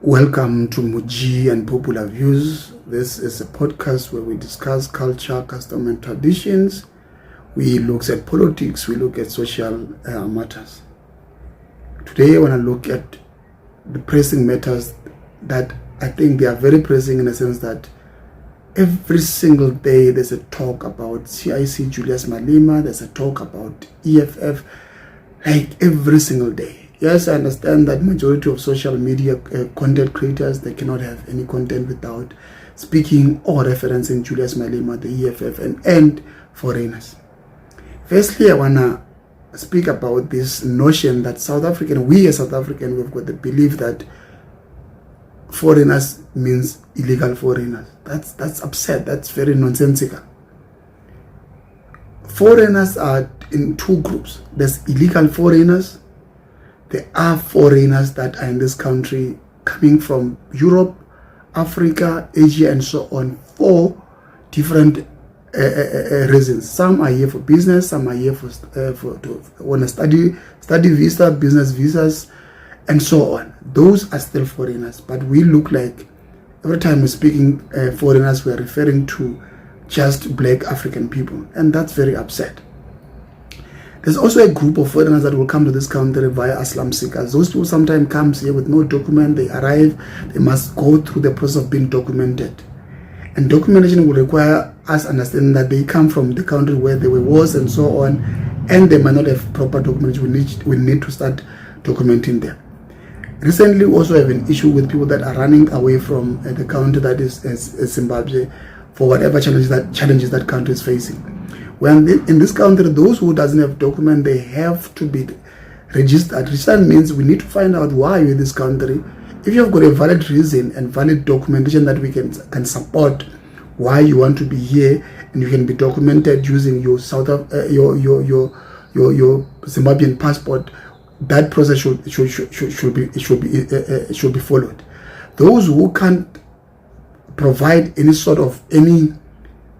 Welcome to Muji and Popular Views. This is a podcast where we discuss culture, custom and traditions. We look at politics, we look at social matters. Today I want to look at the pressing matters that I think they are very pressing, in the sense that every single day there's a talk about CIC Julius Malema, there's a talk about EFF, like every single day. Yes, I understand that majority of social media content creators, they cannot have any content without speaking or referencing Julius Malema, the EFF, and foreigners. Firstly, I want to speak about this notion that we as South African, we've got the belief that foreigners means illegal foreigners. That's upset. That's very nonsensical. Foreigners are in two groups. There's illegal foreigners. There are foreigners that are in this country coming from Europe, Africa, Asia, and so on, for different reasons. Some are here for business, some are here on a study visa, business visas, and so on. Those are still foreigners, but we look like every time we're speaking foreigners, we're referring to just black African people, and that's very upset. There's also a group of foreigners that will come to this country via asylum seekers. Those people sometimes come here with no document. They arrive, they must go through the process of being documented. And documentation will require us understanding that they come from the country where they were wars and so on, and they might not have proper documentation. We need to start documenting them. Recently, we also have an issue with people that are running away from the country that is Zimbabwe, for whatever challenges that country is facing. When in this country, those who doesn't have document, they have to be registered. Registered means we need to find out why you're in this country. If you've got a valid reason and valid documentation that we can support why you want to be here, and you can be documented using your your Zimbabwean passport, that process should be followed. Those who can't provide any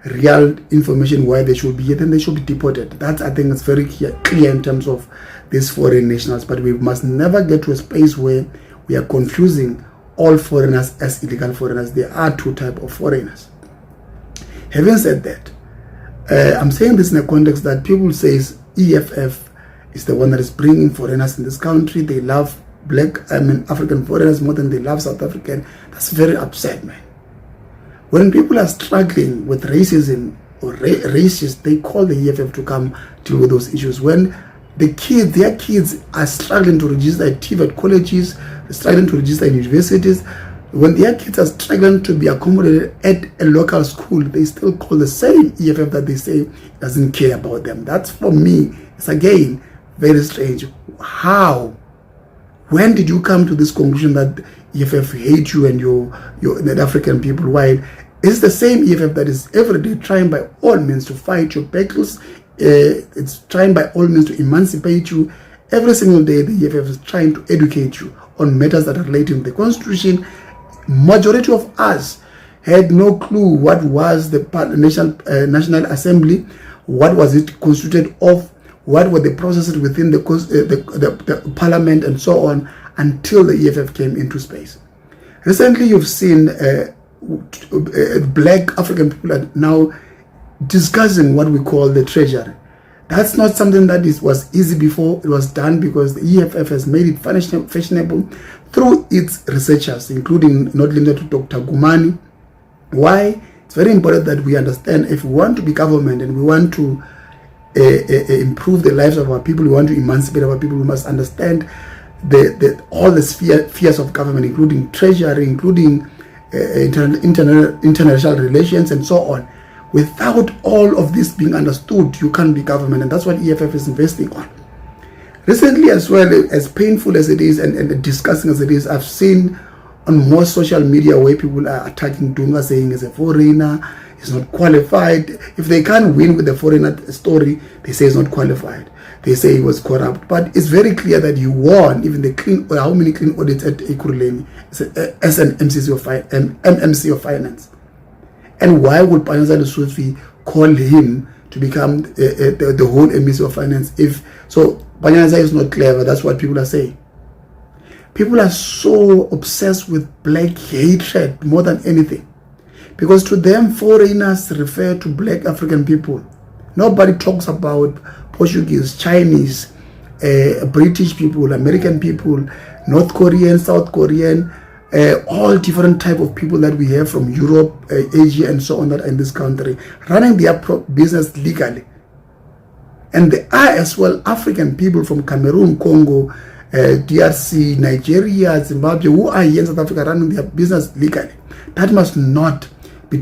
real information why they should be here, then they should be deported. That, I think, is very clear in terms of these foreign nationals. But we must never get to a space where we are confusing all foreigners as illegal foreigners. There are two types of foreigners. Having said that, I'm saying this in a context that people say EFF is the one that is bringing foreigners in this country. They love African foreigners more than they love South African. That's very upset, man. When people are struggling with racism or racist, they call the EFF to come deal with those issues. When their kids are struggling to register at TVET colleges, struggling to register in universities, when their kids are struggling to be accommodated at a local school, they still call the same EFF that they say doesn't care about them. That's, for me, it's again very strange. How? When did you come to this conclusion that EFF hate you and your African people, while it's the same EFF that is every day trying by all means to fight your battles? It's trying by all means to emancipate you. Every single day the EFF is trying to educate you on matters that are related to the Constitution. Majority of us had no clue what was the National Assembly, what was it constituted of, what were the processes within the Parliament and so on, until the EFF came into space. Recently, you've seen black African people are now discussing what we call the treasury. That's not something that was easy before. It was done because the EFF has made it fashionable through its researchers, including not limited to Dr. Gumani. Why? It's very important that we understand, if we want to be government and we want to improve the lives of our people, we want to emancipate our people, we must understand all the spheres of government, including treasury, including international relations, and so on. Without all of this being understood, you can't be government, and that's what EFF is investing on. Recently, as well, as painful as it is and disgusting as it is, I've seen on more social media where people are attacking Dunga, saying he's a foreigner, he's not qualified. If they can't win with the foreigner story, they say he's not qualified. They say he was corrupt. But it's very clear that he won even the how many clean audits at Kunene as an MMC of finance. And why would Panyaza Lesotho call him to become the whole MMC of finance? If so, Panyaza is not clever. That's what people are saying. People are so obsessed with black hatred more than anything. Because to them, foreigners refer to black African people. Nobody talks about Portuguese, Chinese, British people, American people, North Korean, South Korean, all different type of people that we have from Europe, Asia, and so on that are in this country, running their business legally. And there are as well African people from Cameroon, Congo, DRC, Nigeria, Zimbabwe, who are here in South Africa running their business legally. That must not be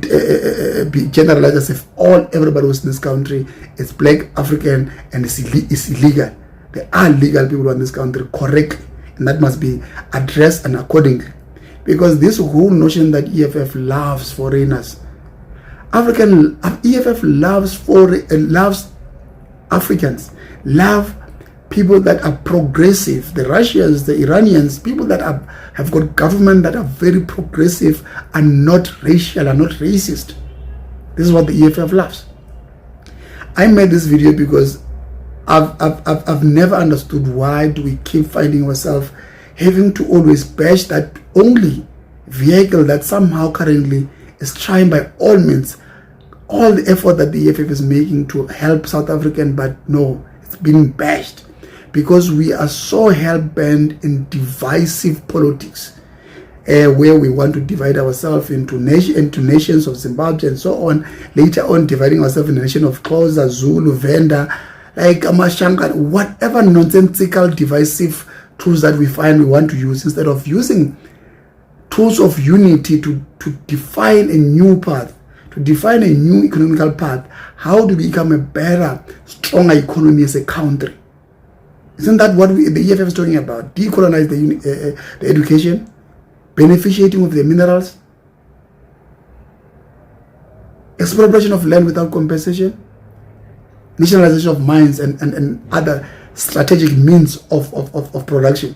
generalized as if everybody who's in this country is black African and is illegal. There are legal people in this country correctly, and that must be addressed and accordingly. Because this whole notion that EFF loves foreigners, EFF loves Africans, love people that are progressive, the Russians, the Iranians, people that have got government that are very progressive and not racial and not racist. This is what the EFF loves. I made this video because I've never understood why do we keep finding ourselves having to always bash that only vehicle that somehow currently is trying by all means, all the effort that the EFF is making to help South African, but no, it's being bashed because we are so hell-bent in divisive politics, where we want to divide ourselves into nations of Zimbabwe and so on, later on dividing ourselves in a nation of Xhosa, Zulu, Venda, like Amashanga, whatever nonsensical divisive tools that we find we want to use, instead of using tools of unity to define a new path, to define a new economical path. How do we become a better, stronger economy as a country? Isn't that what the EFF is talking about? Decolonize the education, beneficiating of the minerals, expropriation of land without compensation, nationalization of mines and other strategic means of production,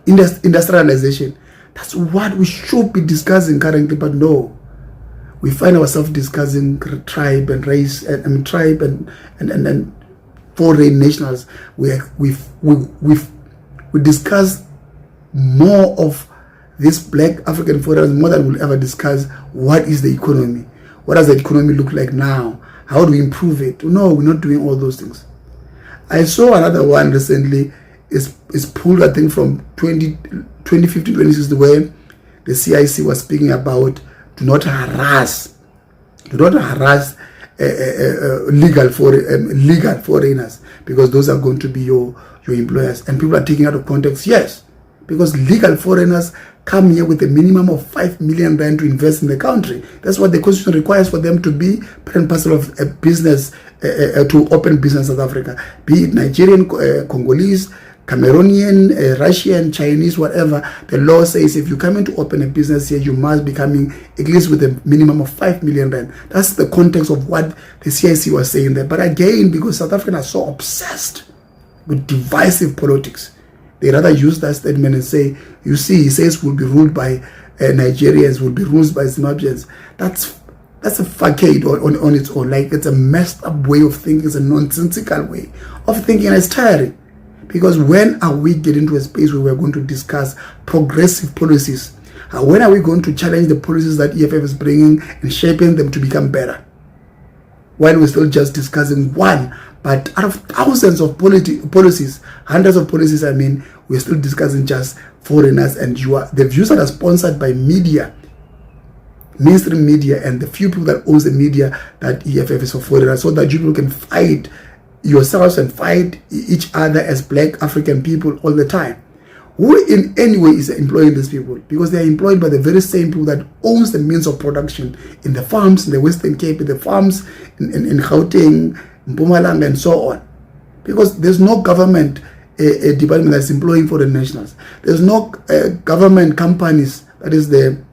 industrialization. That's what we should be discussing currently, but no, we find ourselves discussing tribe and race and tribe and foreign nationals. We discuss more of this black African foreigners more than we'll ever discuss what is the economy, what does the economy look like now, how do we improve it. No, we're not doing all those things. I saw another one recently, is pulled I think from 2015-2016, where the CIC was speaking about do not harass legal foreigners, because those are going to be your employers. And people are taking out of context. Yes, because legal foreigners come here with a minimum of 5 million rand to invest in the country. That's what the constitution requires for them to be part and parcel of a business, to open business in South Africa, be it Nigerian, Congolese, Cameroonian, Russian, Chinese, whatever. The law says if you come in to open a business here, you must be coming at least with a minimum of 5 million rand. That's the context of what the CIC was saying there. But again, because South Africans are so obsessed with divisive politics, they rather use that statement and say, you see, he says we'll be ruled by Nigerians, will be ruled by Zimbabweans. That's a facade on its own. Like, it's a messed up way of thinking. It's a nonsensical way of thinking, and it's tiring. Because when are we getting to a space where we're going to discuss progressive policies? When are we going to challenge the policies that EFF is bringing and shaping them to become better? While we're still just discussing one, but out of thousands of policies, hundreds of policies, I mean, we're still discussing just foreigners, and the views that are sponsored by media, mainstream media, and the few people that owns the media, that EFF is for foreigners, so that you people can fight yourselves and fight each other as black African people all the time. Who in any way is employing these people? Because they are employed by the very same people that owns the means of production in the farms in the Western Cape, in the farms in Gauteng, Mpumalanga, and so on. Because there's no government department that's employing foreign nationals. There's no government companies, that is the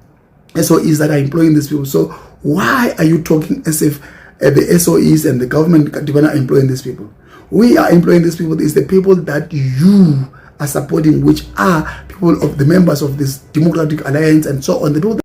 SOEs, that are employing these people. So why are you talking as if the SOEs and the government department are employing these people? We are employing these people. It's the people that you are supporting, which are people of the members of this Democratic Alliance and so on, the people